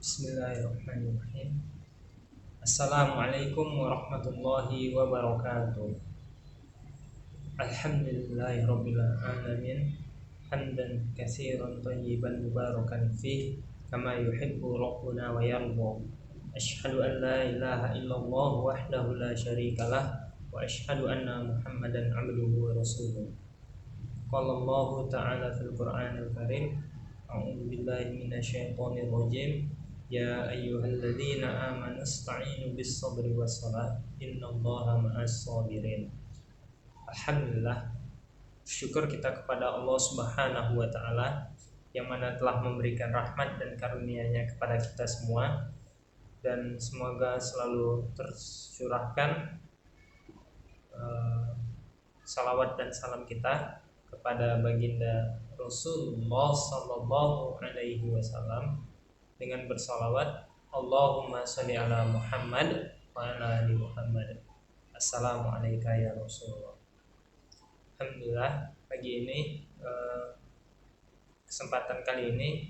Bismillahirrahmanirrahim. Assalamualaikum warahmatullahi wabarakatuh. Alhamdulillahirabbil alamin. Hamdan katsiran thayyiban mubarakan fih kama yuhibbu rabbuna wa yarda. Asyhadu an la ilaha illallah wahdahu la syarikalah wa asyhadu anna Muhammadan abduhu wa rasuluh. Qala Allah ta'ala fil Qur'anil Karim. A'udzu billahi minasyaitonir rajim. Ya ayyuhalladzina amanu ista'inu bis-sabri was-salah innallaha ma'as sabirin. Alhamdulillah, syukur kita kepada Allah Subhanahu wa taala yang mana telah memberikan rahmat dan karunia-Nya kepada kita semua, dan semoga selalu tercurahkan salawat dan salam kita kepada baginda Rasulullah sallallahu alaihi wasallam dengan bersalawat, Allahumma sholli ala Muhammad wa ala ali Muhammad. Assalamualaikum ya Rasulullah. Alhamdulillah, pagi ini kesempatan kali ini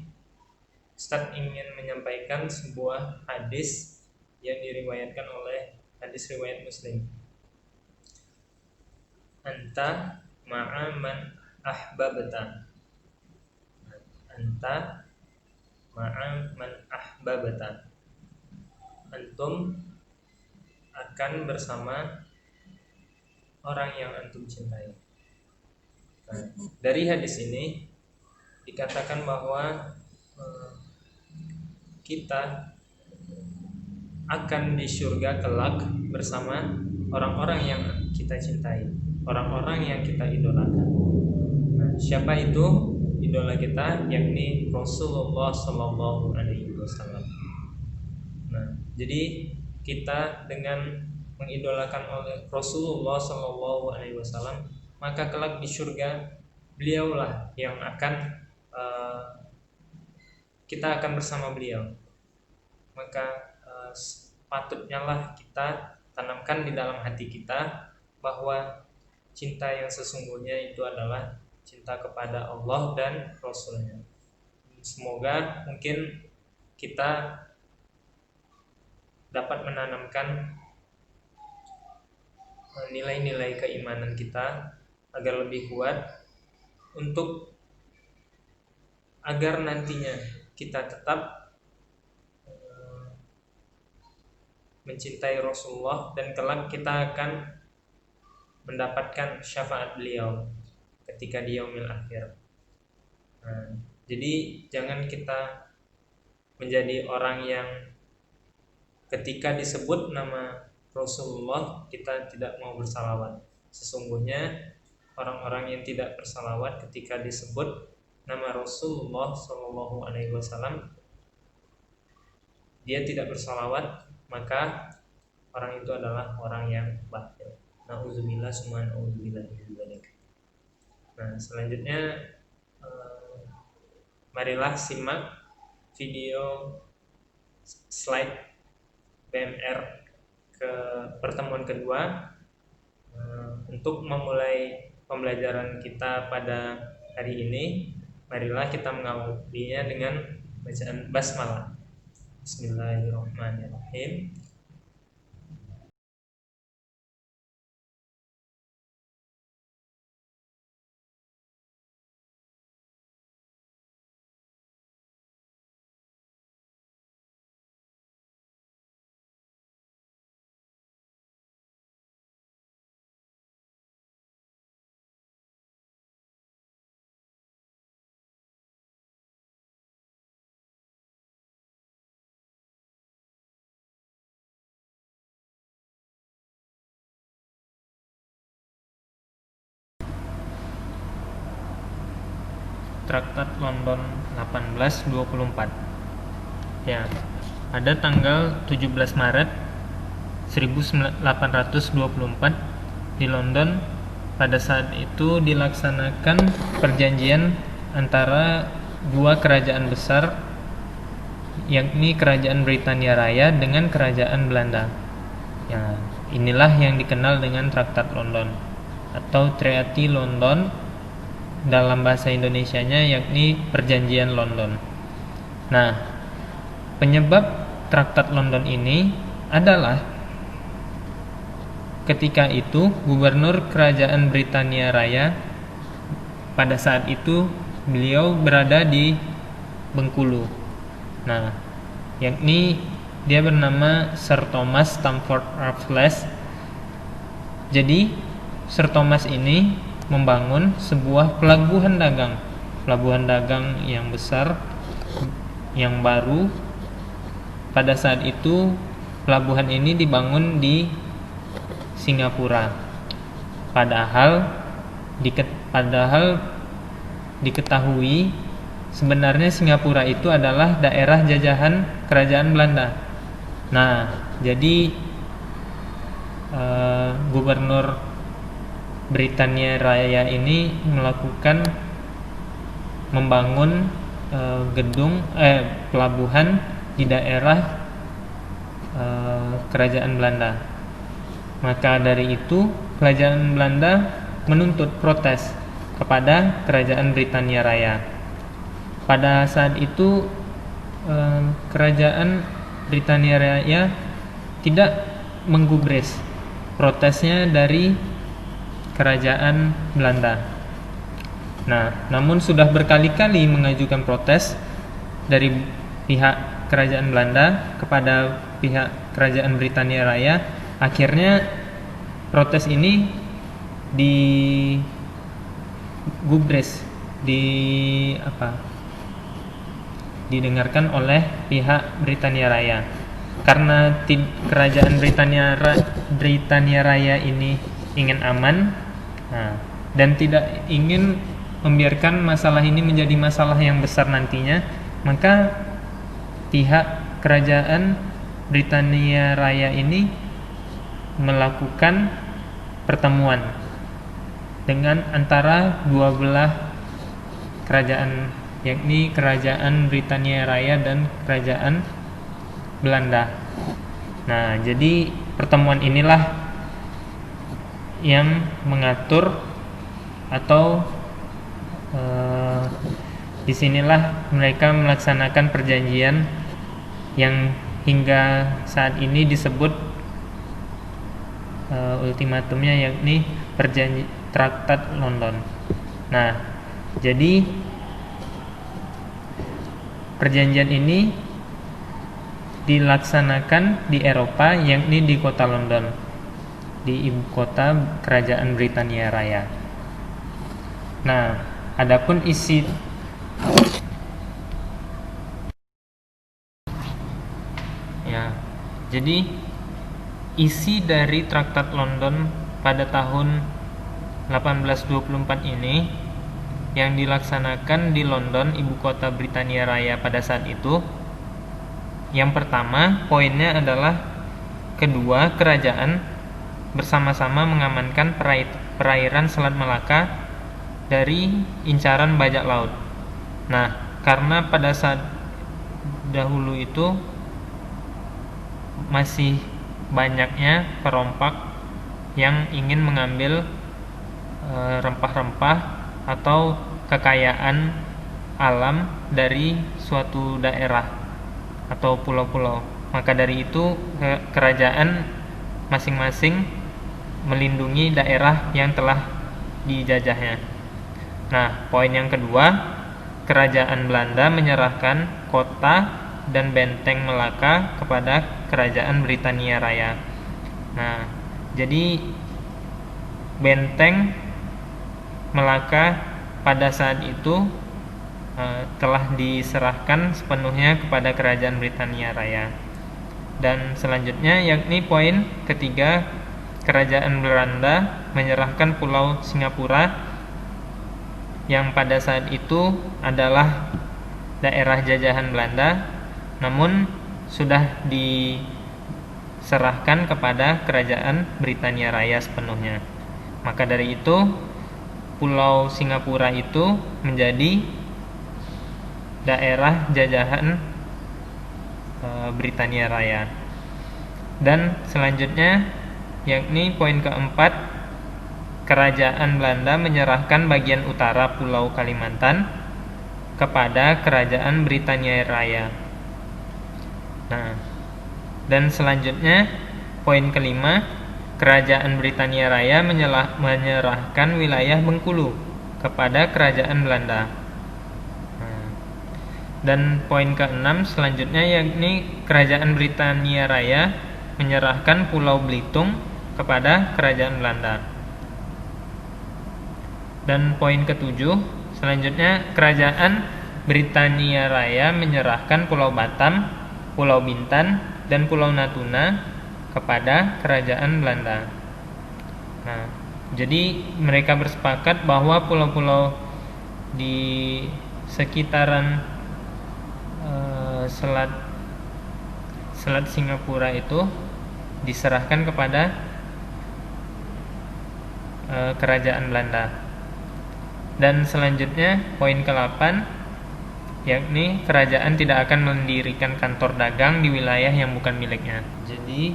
Ustaz ingin menyampaikan sebuah hadis yang diriwayatkan oleh hadis riwayat Muslim. Anta ma'a man ahbabta. Anta ma'a man ahbabta. Antum akan bersama orang yang antum cintai. Nah, dari hadis ini dikatakan bahwa kita akan di surga kelak bersama orang-orang yang kita cintai, orang-orang yang kita idolakan. Nah, siapa itu idola kita? Yakni Rasulullah Sallallahu Alaihi Wasallam. Nah, jadi kita dengan mengidolakan oleh Rasulullah Sallallahu Alaihi Wasallam, maka kelak di surga beliaulah yang akan kita akan bersama beliau. Maka patutnya lah kita tanamkan di dalam hati kita bahwa cinta yang sesungguhnya itu adalah cinta kepada Allah dan Rasulnya. Semoga mungkin kita dapat menanamkan nilai-nilai keimanan kita agar lebih kuat, untuk agar nantinya kita tetap mencintai Rasulullah dan kelak kita akan mendapatkan syafaat beliau ketika di yaumil akhir. Nah, jadi jangan kita menjadi orang yang ketika disebut nama Rasulullah kita tidak mau bersalawat. Sesungguhnya orang-orang yang tidak bersalawat ketika disebut nama Rasulullah Shallallahu Alaihi Wasallam, dia tidak bersalawat, maka orang itu adalah orang yang batil. Nauzubillah summa nauzubillah min dzalik. Nah, selanjutnya marilah simak video slide PMR ke pertemuan kedua untuk memulai pembelajaran kita pada hari ini. Marilah kita mengawalinya dengan bacaan basmalah. Bismillahirrahmanirrahim. Traktat London 1824. Ya, pada tanggal 17 Maret 1824 di London, pada saat itu dilaksanakan perjanjian antara dua kerajaan besar, yakni Kerajaan Britania Raya dengan Kerajaan Belanda. Ya, inilah yang dikenal dengan Traktat London atau Treaty London dalam bahasa Indonesianya, yakni Perjanjian London. Nah, penyebab Traktat London ini adalah ketika itu gubernur kerajaan Britania Raya pada saat itu beliau berada di Bengkulu. Nah, yakni dia bernama Sir Thomas Stamford Raffles. Jadi Sir Thomas ini membangun sebuah pelabuhan dagang yang besar, yang baru. Pada saat itu pelabuhan ini dibangun di Singapura. Padahal diketahui sebenarnya Singapura itu adalah daerah jajahan kerajaan Belanda. Nah, jadi gubernur Britania Raya ini membangun pelabuhan di daerah kerajaan Belanda. Maka dari itu kerajaan Belanda menuntut protes kepada kerajaan Britania Raya. Pada saat itu kerajaan Britania Raya tidak menggubris protesnya dari kerajaan Belanda. Nah, namun sudah berkali-kali mengajukan protes dari pihak kerajaan Belanda kepada pihak kerajaan Britania Raya. Akhirnya protes ini didengarkan oleh pihak Britania Raya. Karena kerajaan Britania Raya ini ingin aman, dan tidak ingin membiarkan masalah ini menjadi masalah yang besar nantinya, maka pihak kerajaan Britania Raya ini melakukan pertemuan dengan antara dua belah kerajaan, yakni kerajaan Britania Raya dan kerajaan Belanda. Nah, jadi pertemuan inilah yang mengatur atau disinilah mereka melaksanakan perjanjian yang hingga saat ini disebut ultimatumnya, yakni Traktat London. Nah, jadi perjanjian ini dilaksanakan di Eropa, yakni di kota London, di ibu kota kerajaan Britania Raya. Nah, adapun isi jadi isi dari Traktat London pada tahun 1824 ini yang dilaksanakan di London, ibu kota Britania Raya pada saat itu. Yang pertama, poinnya adalah kedua kerajaan bersama-sama mengamankan perairan Selat Malaka dari incaran bajak laut. Nah, karena pada saat dahulu itu masih banyaknya perompak yang ingin mengambil rempah-rempah atau kekayaan alam dari suatu daerah atau pulau-pulau. Maka dari itu kerajaan masing-masing melindungi daerah yang telah dijajahnya. Nah, poin yang kedua, kerajaan Belanda menyerahkan kota dan benteng Melaka kepada kerajaan Britania Raya. Nah, jadi benteng Melaka pada saat itu telah diserahkan sepenuhnya kepada kerajaan Britania Raya. Dan selanjutnya, yakni poin ketiga, kerajaan Belanda menyerahkan pulau Singapura yang pada saat itu adalah daerah jajahan Belanda, namun sudah diserahkan kepada kerajaan Britania Raya sepenuhnya. Maka dari itu pulau Singapura itu menjadi daerah jajahan Britania Raya. Dan selanjutnya, yakni poin keempat, kerajaan Belanda menyerahkan bagian utara Pulau Kalimantan kepada kerajaan Britania Raya. Nah, dan selanjutnya poin kelima, Kerajaan Britania Raya menyerahkan wilayah Bengkulu kepada Kerajaan Belanda. Nah, dan poin keenam selanjutnya yakni Kerajaan Britania Raya menyerahkan Pulau Belitung kepada Kerajaan Belanda. Dan poin ketujuh selanjutnya Kerajaan Britania Raya menyerahkan Pulau Batam, Pulau Bintan, dan Pulau Natuna kepada Kerajaan Belanda. Nah, jadi mereka bersepakat bahwa pulau-pulau di sekitaran selat Singapura itu diserahkan kepada Kerajaan Belanda. Dan selanjutnya poin ke-8 yakni kerajaan tidak akan mendirikan kantor dagang di wilayah yang bukan miliknya. Jadi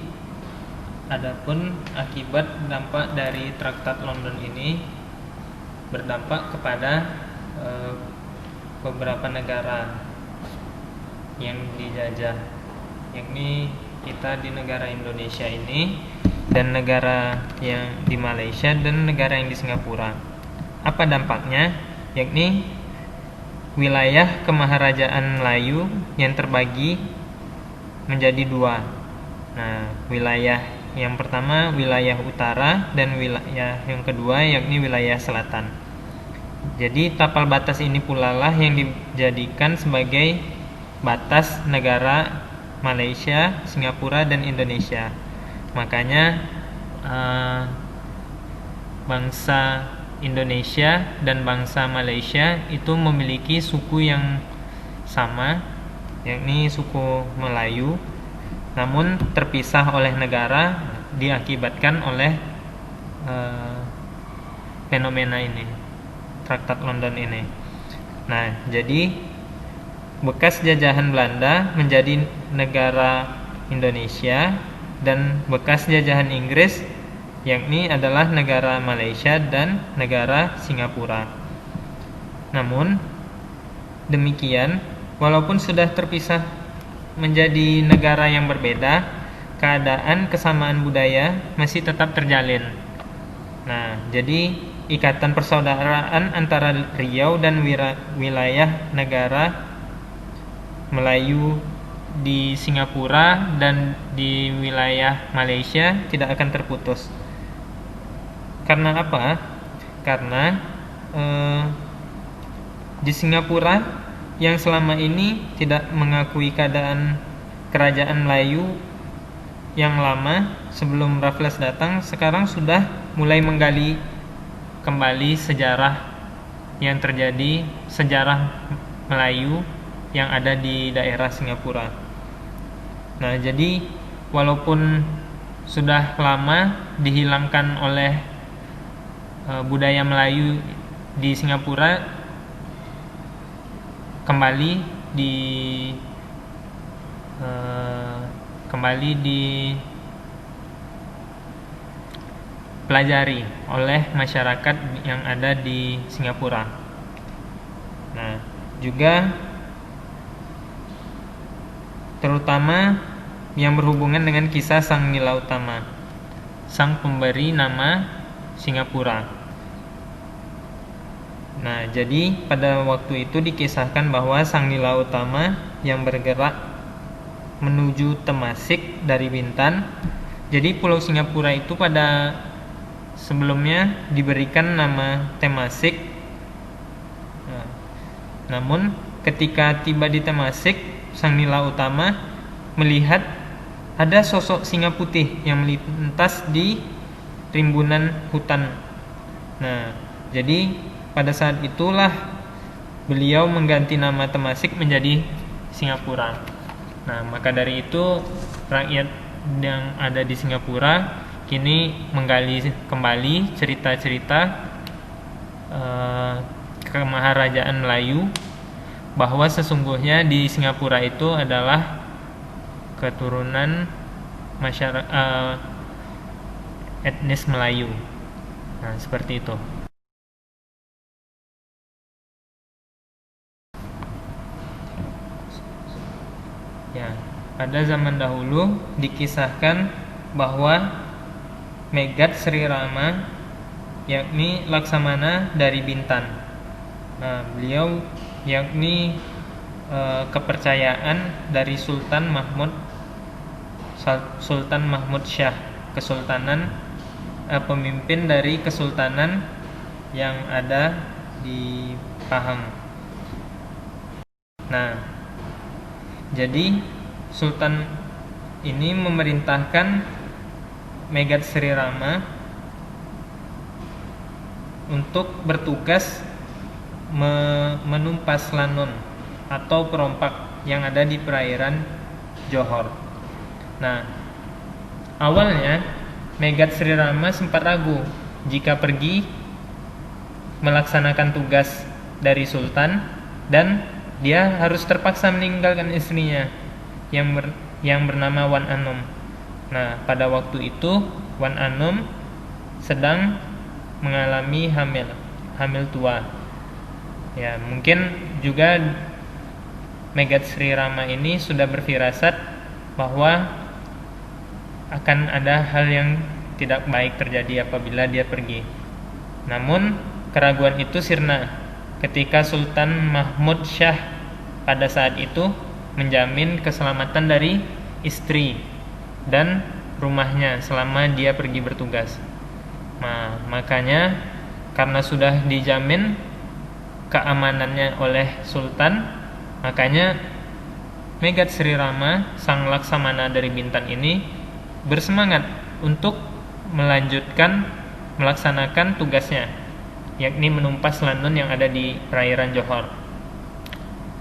adapun akibat dampak dari Traktat London ini berdampak kepada beberapa negara yang dijajah, yakni kita di negara Indonesia ini dan negara yang di Malaysia dan negara yang di Singapura. Apa dampaknya? Yakni wilayah Kemaharajaan Melayu yang terbagi menjadi dua. Nah, wilayah yang pertama wilayah utara dan wilayah yang kedua yakni wilayah selatan. Jadi tapal batas ini pula lah yang dijadikan sebagai batas negara Malaysia, Singapura, dan Indonesia. Makanya bangsa Indonesia dan bangsa Malaysia itu memiliki suku yang sama, yakni suku Melayu, namun terpisah oleh negara diakibatkan oleh fenomena ini, Traktat London ini. Nah, jadi bekas jajahan Belanda menjadi negara Indonesia dan bekas jajahan Inggris yakni adalah negara Malaysia dan negara Singapura. Namun demikian, walaupun sudah terpisah menjadi negara yang berbeda, keadaan kesamaan budaya masih tetap terjalin. Nah, jadi ikatan persaudaraan antara Riau dan wilayah negara Melayu di Singapura dan di wilayah Malaysia tidak akan terputus. Karena apa? Karena di Singapura yang selama ini tidak mengakui keadaan kerajaan Melayu yang lama sebelum Raffles datang, sekarang sudah mulai menggali kembali sejarah yang terjadi, sejarah Melayu yang ada di daerah Singapura. Nah, jadi walaupun sudah lama dihilangkan oleh budaya Melayu di Singapura, kembali dipelajari oleh masyarakat yang ada di Singapura. Nah, juga terutama yang berhubungan dengan kisah Sang Nila Utama, sang pemberi nama Singapura. Nah, jadi pada waktu itu dikisahkan bahwa Sang Nila Utama yang bergerak menuju Temasik dari Bintan. Jadi Pulau Singapura itu pada sebelumnya diberikan nama Temasik. Nah, namun ketika tiba di Temasik, Sang Nila Utama melihat ada sosok singa putih yang melintas di rimbunan hutan. Nah, jadi pada saat itulah beliau mengganti nama Temasik menjadi Singapura. Nah, maka dari itu rakyat yang ada di Singapura kini menggali kembali cerita-cerita kemaharajaan Melayu, bahwa sesungguhnya di Singapura itu adalah keturunan masyarakat etnis Melayu. Nah, seperti itu. Ya, pada zaman dahulu dikisahkan bahwa Megat Sri Rama, yakni Laksamana dari Bintan. Nah, beliau yakni kepercayaan dari Sultan Mahmud Syah, kesultanan pemimpin dari kesultanan yang ada di Pahang. Nah, jadi Sultan ini memerintahkan Megat Sri Rama untuk bertugas menumpas lanun atau perompak yang ada di perairan Johor. Nah, awalnya Megat Sri Rama sempat ragu jika pergi melaksanakan tugas dari Sultan, dan dia harus terpaksa meninggalkan istrinya yang bernama Wan Anom. Nah, pada waktu itu Wan Anom sedang mengalami hamil tua. Ya, mungkin juga Megat Sri Rama ini sudah berfirasat bahwa akan ada hal yang tidak baik terjadi apabila dia pergi. Namun keraguan itu sirna ketika Sultan Mahmud Syah pada saat itu menjamin keselamatan dari istri dan rumahnya selama dia pergi bertugas. Nah, makanya karena sudah dijamin keamanannya oleh Sultan, makanya Megat Sri Rama, sang Laksamana dari Bintan ini bersemangat untuk melaksanakan tugasnya, yakni menumpas lanun yang ada di perairan Johor.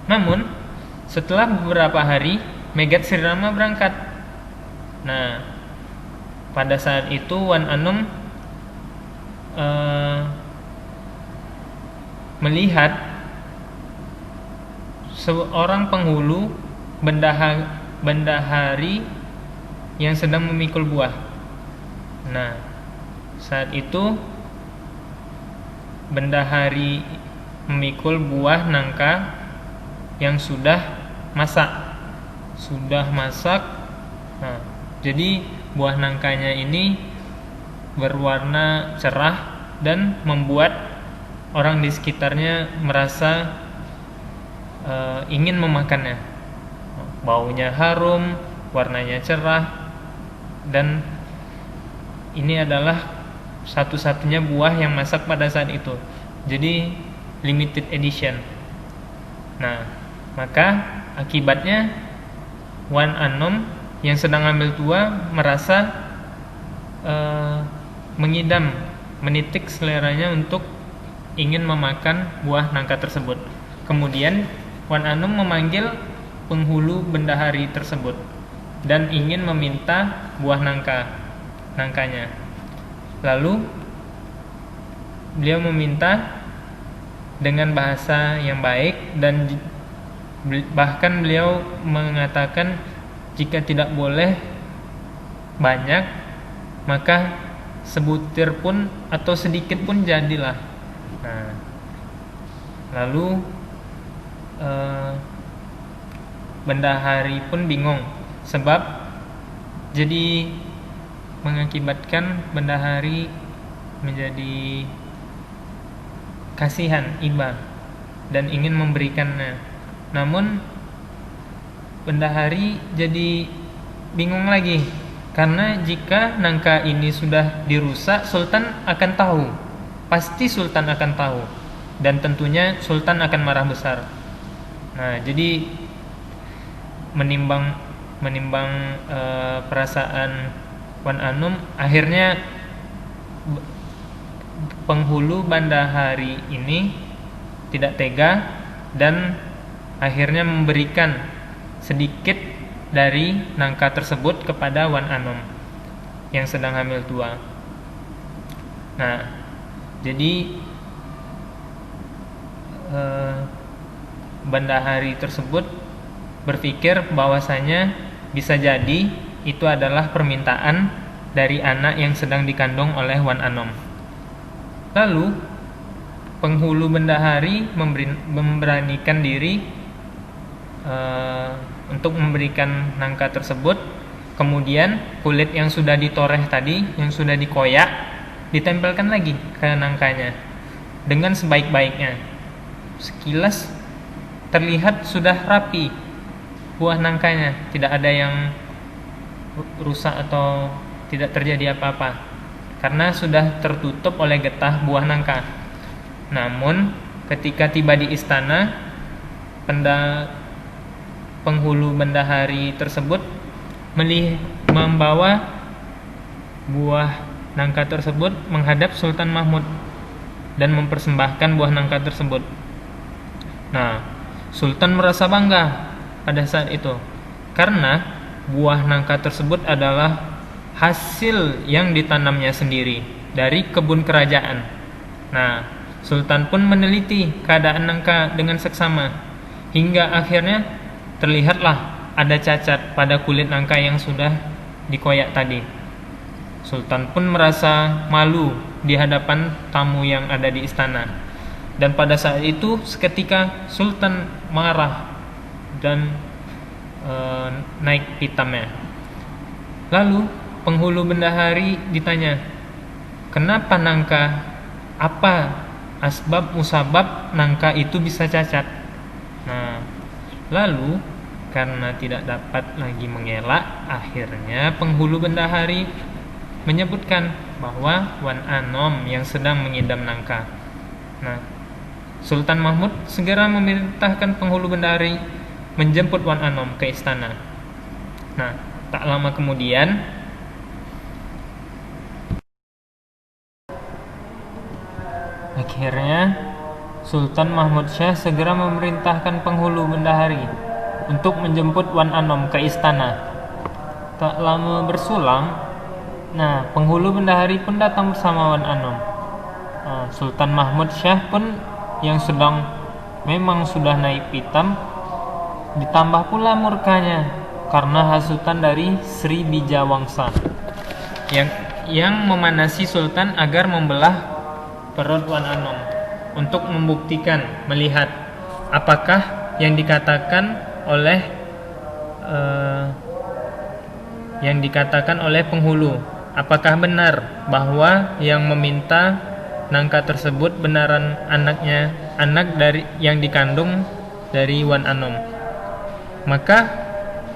Namun setelah beberapa hari Megat Sri Rama berangkat. Nah, pada saat itu Wan Anom melihat seorang penghulu bendahari yang sedang memikul buah. Nah, saat itu bendahari memikul buah nangka yang sudah masak. Nah, jadi buah nangkanya ini berwarna cerah dan membuat orang di sekitarnya merasa ingin memakannya. Baunya harum, warnanya cerah, dan ini adalah satu-satunya buah yang masak pada saat itu. Jadi limited edition. Nah, maka akibatnya Wan Anom yang sedang ambil tua merasa menitik seleranya untuk ingin memakan buah nangka tersebut. Kemudian Wan Anom memanggil penghulu bendahari tersebut dan ingin meminta buah nangkanya. Lalu beliau meminta dengan bahasa yang baik, dan bahkan beliau mengatakan jika tidak boleh banyak, maka sebutir pun atau sedikit pun jadilah. Nah, lalu bendahari pun bingung, sebab jadi mengakibatkan bendahari menjadi kasihan, iba, dan ingin memberikannya. Namun bendahari jadi bingung lagi, karena jika nangka ini sudah dirusak, Sultan akan tahu. Pasti Sultan akan tahu, dan tentunya Sultan akan marah besar. Nah, jadi menimbang perasaan Wan Anom, akhirnya penghulu bendahari ini tidak tega dan akhirnya memberikan sedikit dari nangka tersebut kepada Wan Anom yang sedang hamil tua. Nah, jadi bendahari tersebut berpikir bahwasanya bisa jadi itu adalah permintaan dari anak yang sedang dikandung oleh Wan Anom. Lalu penghulu bendahari memberanikan diri untuk memberikan nangka tersebut. Kemudian kulit yang sudah ditoreh tadi, yang sudah dikoyak, ditempelkan lagi ke nangkanya dengan sebaik-baiknya. Sekilas terlihat sudah rapi buah nangkanya, tidak ada yang rusak atau tidak terjadi apa-apa karena sudah tertutup oleh getah buah nangka. Namun ketika tiba di istana, penghulu bendahari tersebut membawa buah nangka tersebut menghadap Sultan Mahmud dan mempersembahkan buah nangka tersebut. Nah, Sultan merasa bangga pada saat itu karena buah nangka tersebut adalah hasil yang ditanamnya sendiri dari kebun kerajaan. Nah, Sultan pun meneliti keadaan nangka dengan seksama hingga akhirnya terlihatlah ada cacat pada kulit nangka yang sudah dikoyak tadi. Sultan pun merasa malu di hadapan tamu yang ada di istana. Dan pada saat itu seketika Sultan marah dan naik pitamnya. Lalu penghulu bendahari ditanya, kenapa nangka, apa asbab musabab nangka itu bisa cacat? Nah, lalu karena tidak dapat lagi mengelak, akhirnya penghulu bendahari menyebutkan bahwa Wan Anom yang sedang mengidam nangka. Nah, Sultan Mahmud segera memerintahkan penghulu bendahari menjemput Wan Anom ke istana. Nah, tak lama kemudian akhirnya Sultan Mahmud Syah segera memerintahkan penghulu bendahari untuk menjemput Wan Anom ke istana. Tak lama bersulang, penghulu bendahari pun datang bersama Wan Anom. Sultan Mahmud Syah pun yang memang sudah naik pitam, ditambah pula murkanya karena hasutan dari Sri Bijawangsa yang memanasi Sultan agar membelah perut Wan Anom untuk membuktikan, melihat apakah yang dikatakan oleh penghulu, apakah benar bahwa yang meminta nangka tersebut benaran anak dari yang dikandung dari Wan Anom. Maka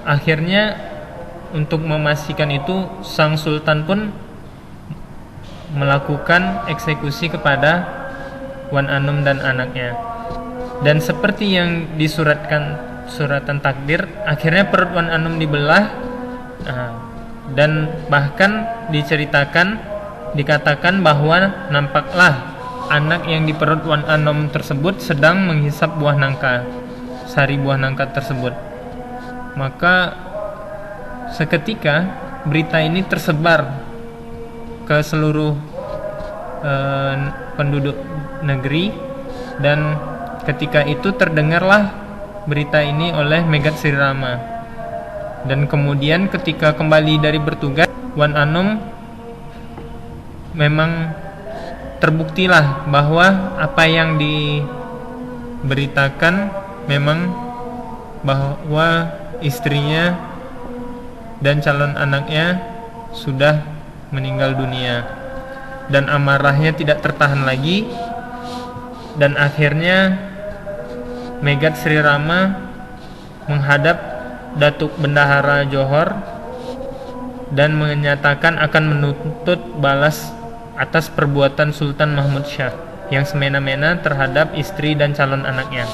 akhirnya untuk memastikan itu, sang sultan pun melakukan eksekusi kepada Wan Anom dan anaknya. Dan seperti yang disuratkan suratan takdir, akhirnya perut Wan Anom dibelah, dan bahkan dikatakan bahwa nampaklah anak yang di perut Wan Anom tersebut sedang menghisap buah nangka, sari buah nangka tersebut. Maka seketika berita ini tersebar ke seluruh penduduk negeri, dan ketika itu terdengarlah berita ini oleh Megat Sri Rama. Dan kemudian ketika kembali dari bertugas, Wan Anom memang terbuktilah bahwa apa yang diberitakan memang bahwa istrinya dan calon anaknya sudah meninggal dunia, dan amarahnya tidak tertahan lagi, dan akhirnya Megat Sri Rama menghadap Datuk Bendahara Johor dan menyatakan akan menuntut balas atas perbuatan Sultan Mahmud Syah yang semena-mena terhadap istri dan calon anaknya.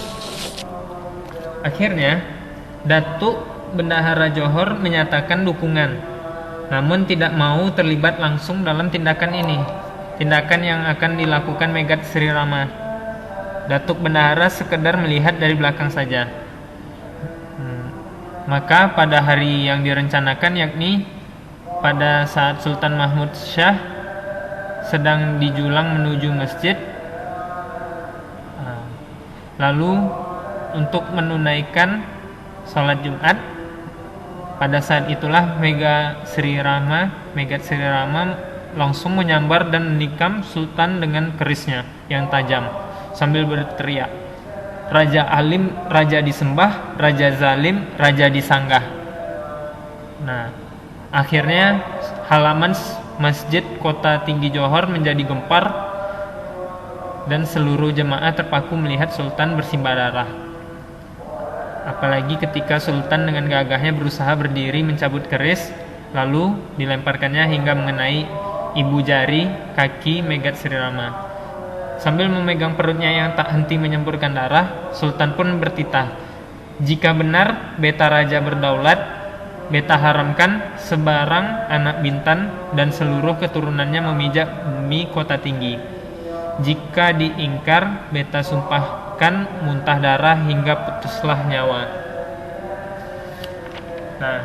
Akhirnya Datuk Bendahara Johor menyatakan dukungan, namun tidak mau terlibat langsung dalam tindakan yang akan dilakukan Megat Sri Rama. Datuk Bendahara sekedar melihat dari belakang saja. Maka pada hari yang direncanakan, yakni pada saat Sultan Mahmud Syah sedang dijulang menuju masjid, lalu untuk menunaikan sholat Jumat, pada saat itulah Megat Sri Rama langsung menyambar dan menikam Sultan dengan kerisnya yang tajam sambil berteriak, raja alim, raja disembah, raja zalim, raja disanggah. Nah, akhirnya halaman Masjid Kota Tinggi Johor menjadi gempar dan seluruh jemaah terpaku melihat Sultan bersimbah darah. Apalagi ketika Sultan dengan gagahnya berusaha berdiri mencabut keris, lalu dilemparkannya hingga mengenai ibu jari kaki Megat Sri Rama. Sambil memegang perutnya yang tak henti menyemburkan darah, Sultan pun bertitah, "Jika benar beta raja berdaulat, beta haramkan sebarang anak bintan dan seluruh keturunannya memijak bumi Kota Tinggi. Jika diingkar, beta sumpahkan muntah darah hingga putuslah nyawa." Nah,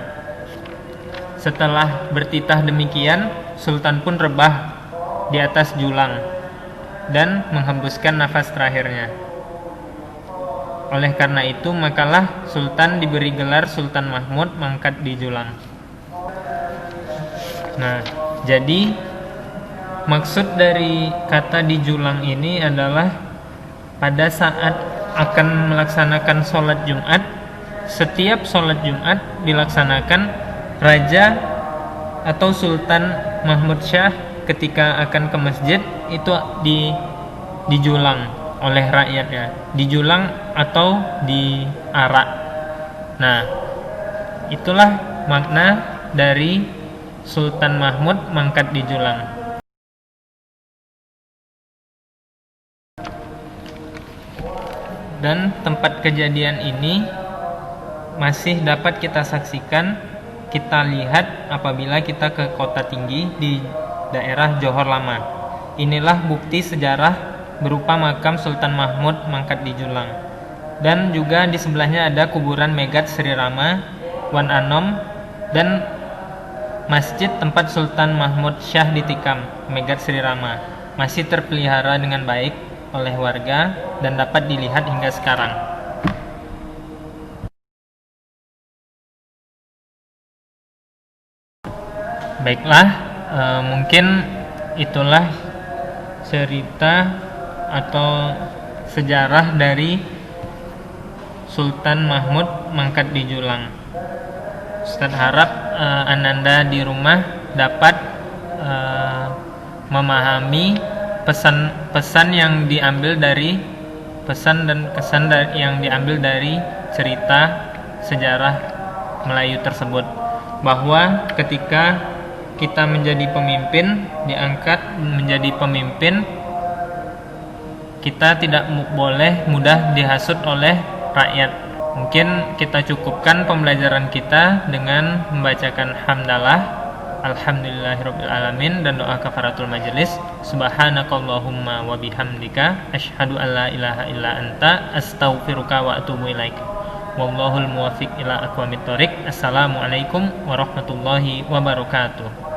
setelah bertitah demikian, Sultan pun rebah di atas julang dan menghembuskan nafas terakhirnya. Oleh karena itu, makalah Sultan diberi gelar Sultan Mahmud mangkat di julang. Nah, jadi maksud dari kata di julang ini adalah pada saat akan melaksanakan sholat Jumat, setiap sholat Jumat dilaksanakan, Raja atau Sultan Mahmud Syah ketika akan ke masjid itu dijulang oleh rakyatnya, dijulang atau diarak. Nah, itulah makna dari Sultan Mahmud mangkat di julang. Dan tempat kejadian ini masih dapat kita saksikan, kita lihat apabila kita ke Kota Tinggi di daerah Johor Lama. Inilah bukti sejarah berupa makam Sultan Mahmud mangkat di julang. Dan juga di sebelahnya ada kuburan Megat Sri Rama, Wan Anom, dan masjid tempat Sultan Mahmud Syah ditikam, Megat Sri Rama, masih terpelihara dengan baik oleh warga dan dapat dilihat hingga sekarang. Baiklah, mungkin itulah cerita atau sejarah dari Sultan Mahmud mangkat di julang. Ustaz harap Ananda di rumah dapat memahami pesan-pesan yang diambil dari pesan dan kesan yang diambil dari cerita sejarah Melayu tersebut, bahwa ketika kita menjadi pemimpin, diangkat menjadi pemimpin, kita tidak boleh mudah dihasut oleh rakyat. Mungkin kita cukupkan pembelajaran kita dengan membacakan hamdalah, alhamdulillahirabbil alamin, dan doa kafaratul majelis. Subhanakallahumma wa bihamdika asyhadu an la ilaha illa anta astaghfiruka wa atubu ilaik. Wallahul muwaffiq ila aqwamit thoriq. Assalamualaikum warahmatullahi wabarakatuh.